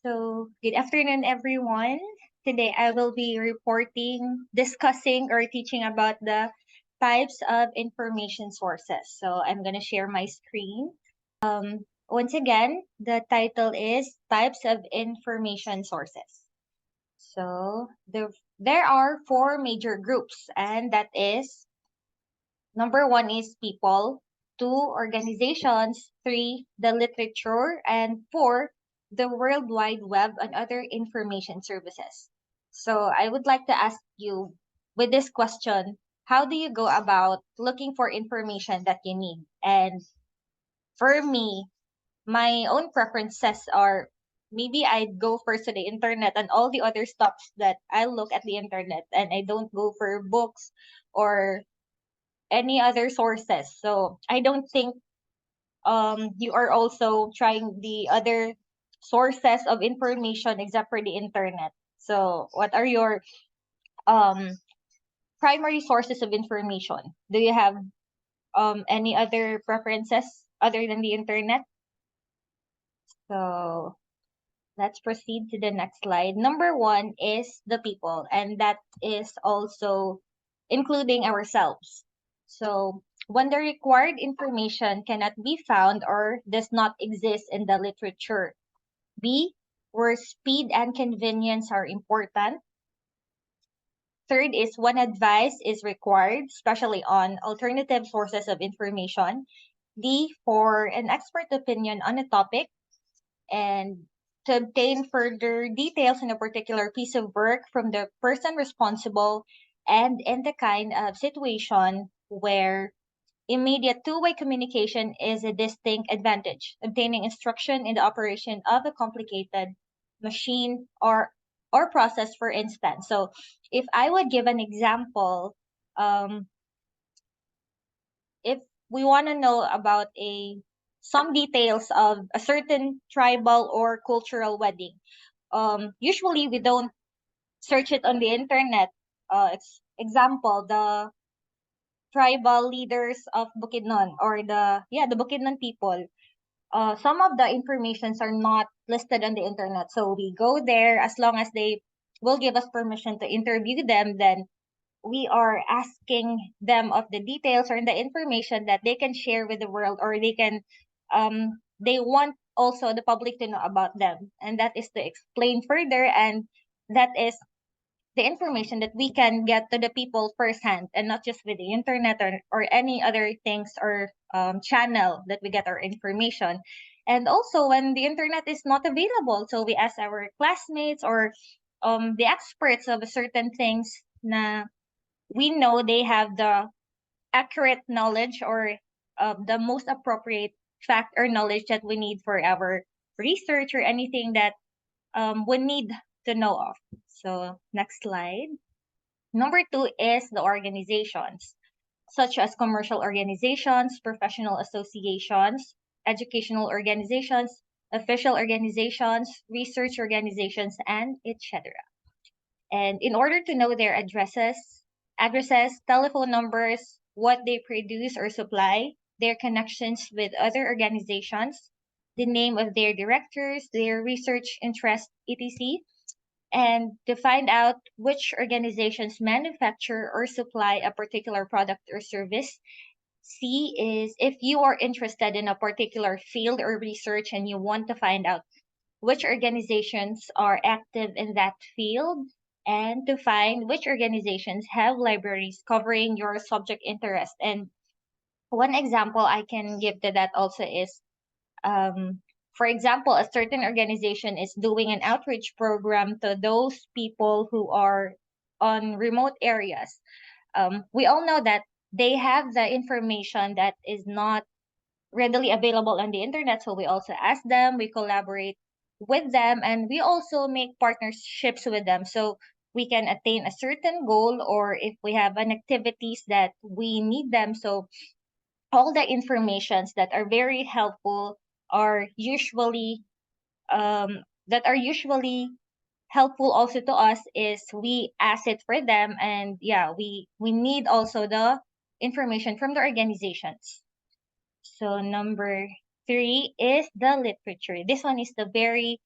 So, good afternoon, everyone. Today, I will be discussing, or teaching about the types of information sources. So, I'm going to share my screen. Once again, the title is Types of Information Sources. So, there are four major groups, and that is number one is people, two, organizations, three, the literature, and four, the World Wide Web and other information services. So I would like to ask you with this question, how do you go about looking for information that you need? And for me, my own preferences are maybe I'd go first to the internet and all the other stuff that I look at the internet and I don't go for books or any other sources. So I don't think you are also trying the other sources of information except for the internet. So what are your um primary sources of information? Do you have any other preferences other than the internet? So let's proceed to the next slide. Number one is the people, and that is also including ourselves. So, when the required information cannot be found or does not exist in the literature. B, where speed and convenience are important. Third is when advice is required, especially on alternative sources of information. D, for an expert opinion on a topic. And to obtain further details on a particular piece of work from the person responsible, and in the kind of situation where immediate two-way communication is a distinct advantage, obtaining instruction in the operation of a complicated machine or process, for instance. So if I would give an example, um, if we want to know about a some details of a certain tribal or cultural wedding, usually we don't search it on the internet. Example, the tribal leaders of Bukidnon, or the Bukidnon people. Some of the informations are not listed on the internet, so we go there as long as they will give us permission to interview them. Then we are asking them of the details or the information that they can share with the world, or they want also the public to know about them, and that is to explain further, and that is the information that we can get to the people firsthand, and not just with the internet or any other things or channel that we get our information. And also when the internet is not available, so we ask our classmates or the experts of certain things na we know they have the accurate knowledge, or the most appropriate fact or knowledge that we need for our research or anything that we need to know of. So next slide. Number two is the organizations, such as commercial organizations, professional associations, educational organizations, official organizations, research organizations, and etc. And in order to know their addresses, telephone numbers, what they produce or supply, their connections with other organizations, the name of their directors, their research interest, etc., and to find out which organizations manufacture or supply a particular product or service. C is if you are interested in a particular field or research and you want to find out which organizations are active in that field, and to find which organizations have libraries covering your subject interest. And one example I can give to that also is, for example, a certain organization is doing an outreach program to those people who are on remote areas. We all know that they have the information that is not readily available on the internet. So we also ask them, we collaborate with them, and we also make partnerships with them. So we can attain a certain goal, or if we have an activities that we need them. So all the informations that are very helpful are usually helpful also to us is we ask it for them, and yeah, we need also the information from the organizations. So number three is the literature. This one is the very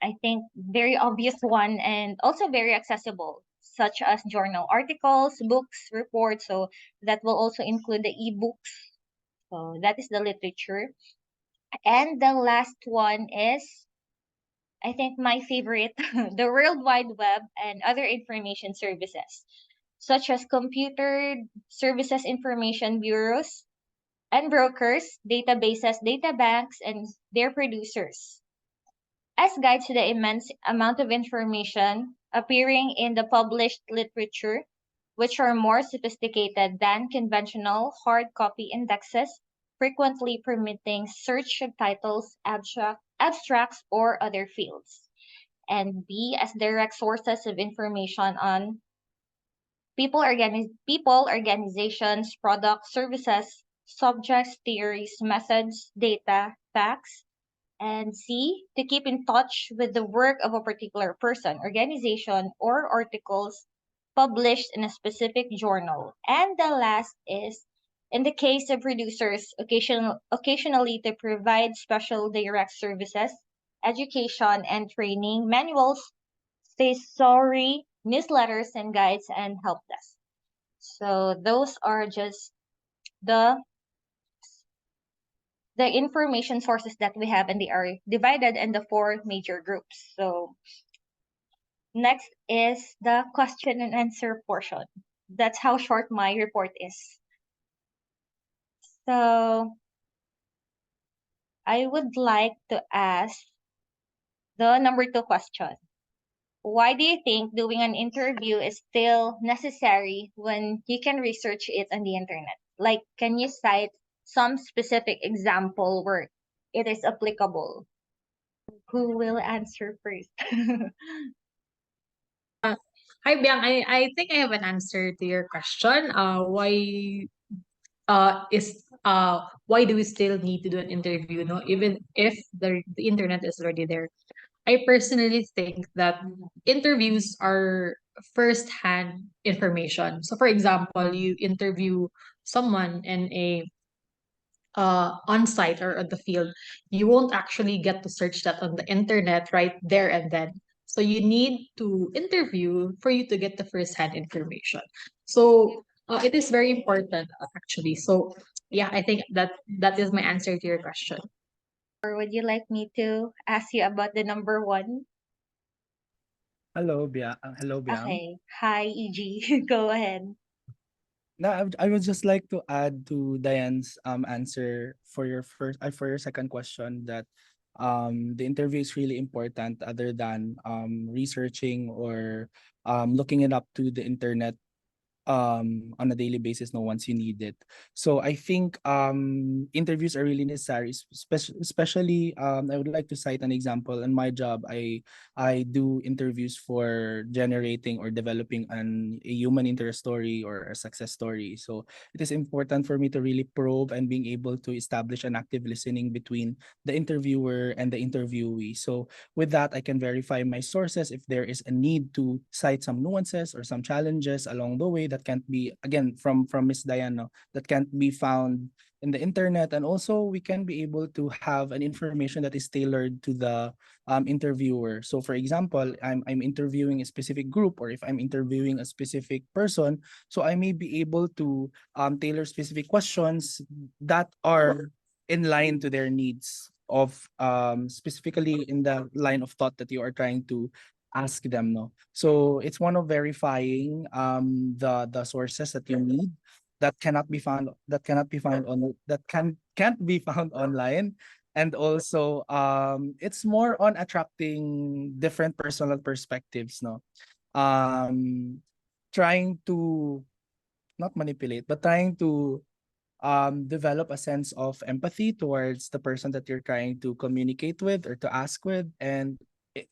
I think very obvious one and also very accessible, such as journal articles, books, reports. So that will also include the ebooks. So that is the literature. And the last one is, I think, my favorite, the World Wide Web and other information services, such as computer services information bureaus and brokers, databases, data banks, and their producers as guides to the immense amount of information appearing in the published literature, which are more sophisticated than conventional hard copy indexes, frequently permitting search of titles, abstracts, or other fields. And B, as direct sources of information on people, organizations, products, services, subjects, theories, methods, data, facts, and C, to keep in touch with the work of a particular person, organization, or articles published in a specific journal. And the last is, in the case of producers, occasionally to provide special direct services, education and training, manuals, thesauri, newsletters, and guides, and help desk. So those are just the the information sources that we have, and they are divided into four major groups. So next is the question and answer portion. That's how short my report is. So I would like to ask the number two question. Why do you think doing an interview is still necessary when you can research it on the internet? Like, can you cite some specific example where it is applicable? Who will answer first? Hi, Biang. I think I have an answer to your question. Why do we still need to do an interview? No, even if the internet is already there. I personally think that interviews are first-hand information. So, for example, you interview someone in a on site or on the field, you won't actually get to search that on the internet right there and then. So you need to interview for you to get the first-hand information. So it is very important actually. So yeah, I think that is my answer to your question. Or would you like me to ask you about the number one? Hello, Biang. Okay. Hi, EG. Go ahead. No, I would just like to add to Diane's answer for your for your second question that the interview is really important other than researching or looking it up to the internet on a daily basis no once you need it. So I think interviews are really necessary, especially I would like to cite an example. In my job, I do interviews for generating or developing a human interest story or a success story. So it is important for me to really probe and being able to establish an active listening between the interviewer and the interviewee. So with that, I can verify my sources if there is a need to cite some nuances or some challenges along the way that can't be, again, from Miss Diana, that can't be found in the internet. And also we can be able to have an information that is tailored to the interviewer. So for example, I'm interviewing a specific group, or if I'm interviewing a specific person, so I may be able to tailor specific questions that are in line to their needs of specifically in the line of thought that you are trying to ask them, no. So it's one of verifying the sources that you need that can't be found online. And also it's more on attracting different personal perspectives, no. um Trying to not manipulate, but trying to develop a sense of empathy towards the person that you're trying to communicate with or to ask with. And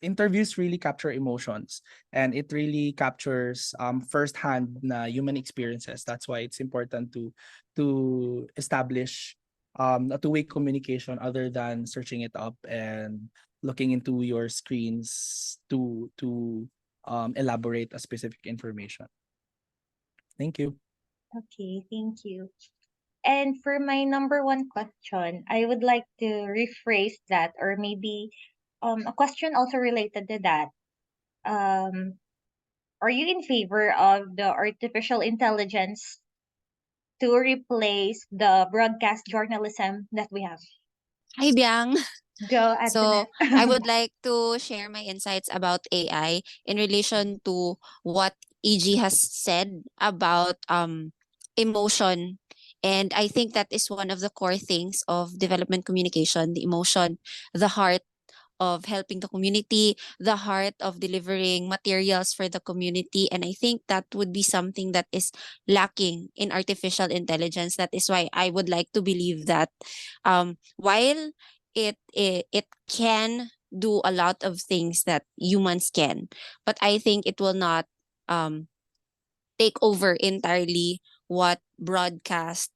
interviews really capture emotions, and it really captures firsthand na human experiences. That's why it's important to establish a two-way communication other than searching it up and looking into your screens to elaborate a specific information. Thank you. Okay, thank you. And for my number one question, I would like to rephrase that, or maybe A question also related to that. Um, are you in favor of the artificial intelligence to replace the broadcast journalism that we have? Hi, Biang. Go, So Antoinette. I would like to share my insights about AI in relation to what EG has said about emotion. And I think that is one of the core things of development communication, the emotion, the heart of helping the community, the heart of delivering materials for the community. And I think that would be something that is lacking in artificial intelligence. That is why I would like to believe that while it can do a lot of things that humans can, but I think it will not um, take over entirely what broadcast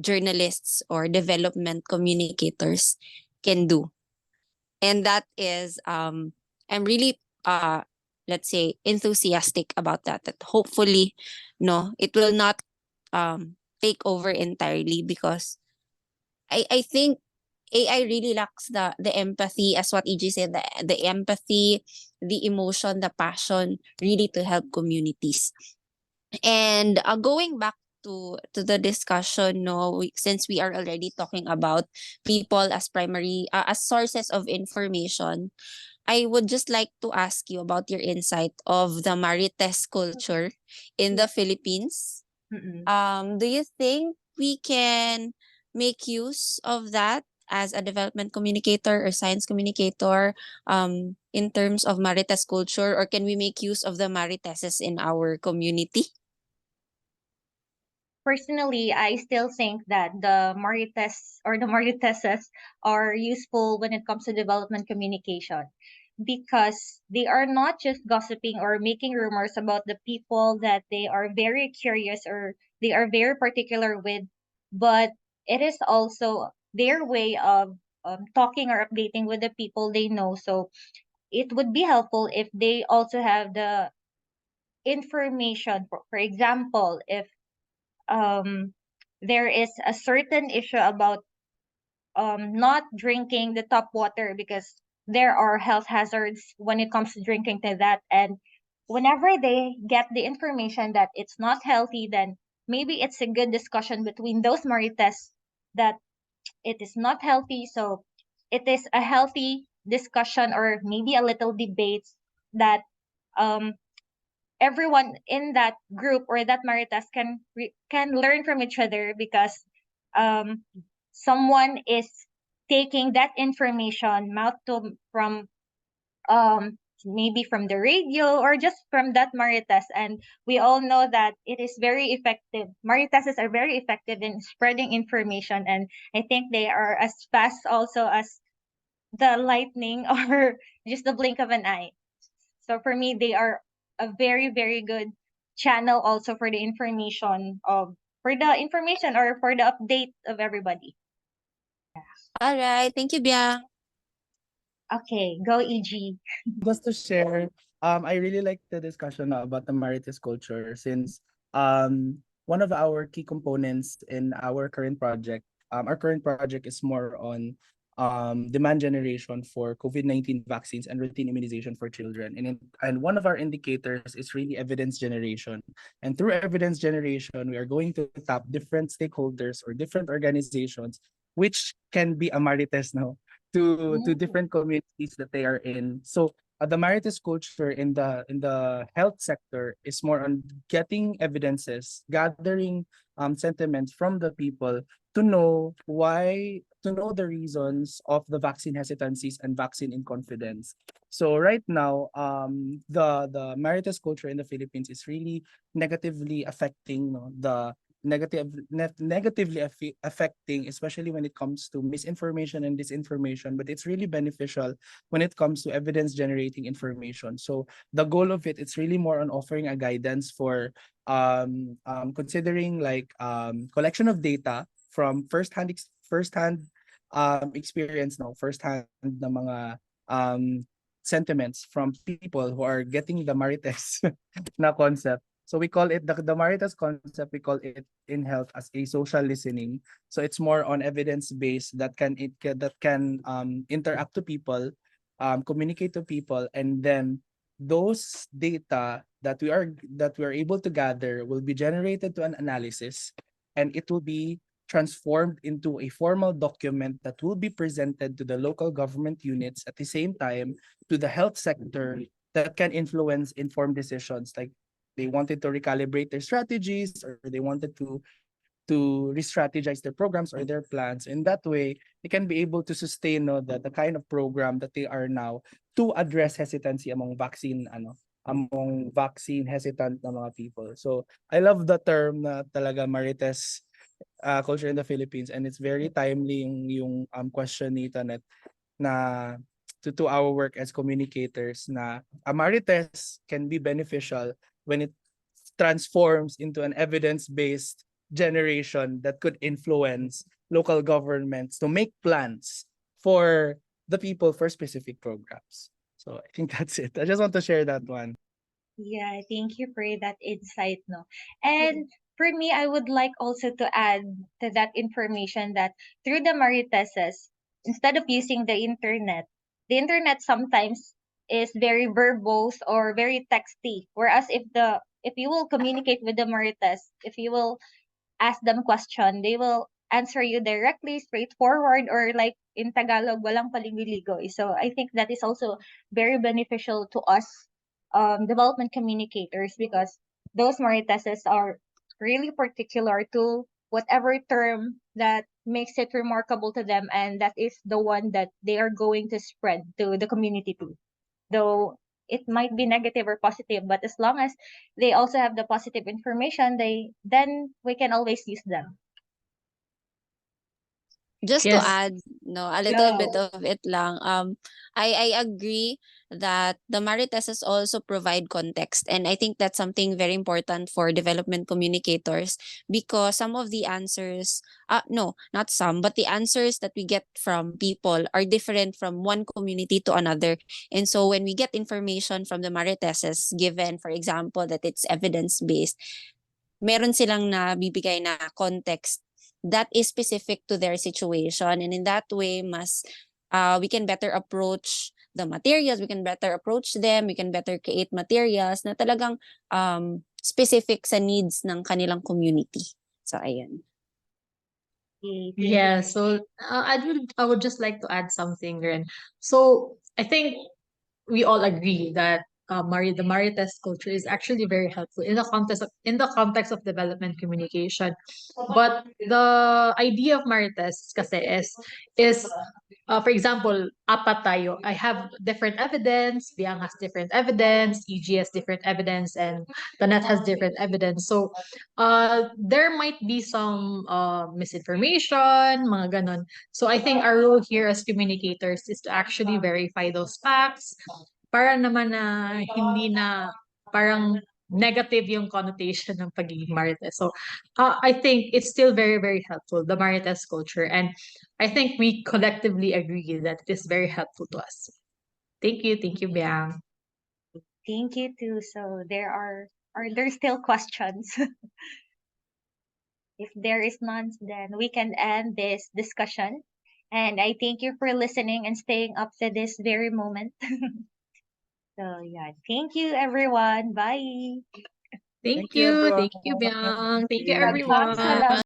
journalists or development communicators can do. And that is I'm really let's say enthusiastic about that hopefully no it will not take over entirely, because I think AI really lacks the empathy, as what EG said, the empathy, the emotion, the passion really to help communities. And going back to the discussion, no, since we are already talking about people as primary as sources of information, I would just like to ask you about your insight of the Marites culture in the Philippines. Mm-mm. Do you think we can make use of that as a development communicator or science communicator in terms of Marites culture, or can we make use of the Mariteses in our community? Personally, I still think that the Marites or the Mariteses are useful when it comes to development communication because they are not just gossiping or making rumors about the people that they are very curious or they are very particular with, but it is also their way of talking or updating with the people they know. So it would be helpful if they also have the information. For example, if um there is a certain issue about not drinking the tap water because there are health hazards when it comes to drinking to that, and whenever they get the information that it's not healthy, then maybe it's a good discussion between those marites that it is not healthy, so it is a healthy discussion or maybe a little debate that um everyone in that group or that maritas can learn from each other because um someone is taking that information mouth to from maybe from the radio or just from that maritas, and we all know that it is very effective. Maritases are very effective in spreading information, and I think they are as fast also as the lightning or just the blink of an eye. So for me, they are a very, very good channel also for the information of for the information or for the update of everybody. All right, thank you, Bia. Okay, go EG. Just to share, I really like the discussion about the Marites culture since one of our key components in our current project is more on demand generation for COVID-19 vaccines and routine immunization for children. And one of our indicators is really evidence generation. And through evidence generation, we are going to tap different stakeholders or different organizations, which can be a Marites now to different communities that they are in. So the Marites culture in the health sector is more on getting evidences, gathering sentiments from the people to know the reasons of the vaccine hesitancies and vaccine inconfidence. So right now, the Marites culture in the Philippines is really negatively affecting, no, the negatively affecting, especially when it comes to misinformation and disinformation, but it's really beneficial when it comes to evidence generating information. So the goal of it, it's really more on offering a guidance for considering like collection of data from first-hand experience, no, first-hand na mga sentiments from people who are getting the Marites na concept. So we call it the Maritas concept, we call it in health as a social listening. So it's more on evidence based that can interact to people communicate to people, and then those data that we are able to gather will be generated to an analysis, and it will be transformed into a formal document that will be presented to the local government units, at the same time to the health sector, that can influence informed decisions, like they wanted to recalibrate their strategies, or they wanted to re-strategize their programs or their plans. In that way, they can be able to sustain, no, the kind of program that they are now, to address hesitancy among vaccine hesitant na mga people. So I love the term na talaga Marites culture in the Philippines, and it's very timely yung question ni Tanet na to our work as communicators, na a Marites can be beneficial when it transforms into an evidence-based generation that could influence local governments to make plans for the people for specific programs. So I think that's it. I just want to share that one. Yeah, thank you for that insight, no. And for me, I would like also to add to that information that through the Mariteses, instead of using the internet sometimes is very verbose or very texty. Whereas if you will communicate with the Marites, if you will ask them question, they will answer you directly, straightforward, or like in Tagalog, walang paligoy-ligoy. So I think that is also very beneficial to us development communicators, because those Mariteses are really particular to whatever term that makes it remarkable to them, and that is the one that they are going to spread to the community too. Though it might be negative or positive, but as long as they also have the positive information, then we can always use them. Just to Yes. add, no, a little bit Go. of it lang. I agree that the Mariteses also provide context, and I think that's something very important for development communicators, because some of the answers, no, not some, but the answers that we get from people are different from one community to another. And so when we get information from the Mariteses, given, for example, that it's evidence-based, meron silang nabibigay na context that is specific to their situation. And in that way, we can better approach the materials, we can better approach them, we can better create materials na talagang specific sa needs ng kanilang community. So, ayan. Okay, thank Yeah, you. so I would just like to add something, Ren. So I think we all agree that the Marites culture is actually very helpful in the context of development communication. But the idea of Marites kasi is for example, apat tayo. I have different evidence, Biang has different evidence, EG has different evidence, and Tanet has different evidence. So there might be some misinformation, mga ganon. So I think our role here as communicators is to actually verify those facts, para naman na hindi na parang negative yung connotation ng pagiging Marites. So I think it's still very, very helpful, the Marites culture. And I think we collectively agree that it is very helpful to us. Thank you, Biang. Thank you too. So are there still questions? If there is none, then we can end this discussion. And I thank you for listening and staying up to this very moment. So yeah, thank you everyone. Bye. Thank Thank you, you, everyone. Biang. Thank you, Thank you. everyone. Salamat.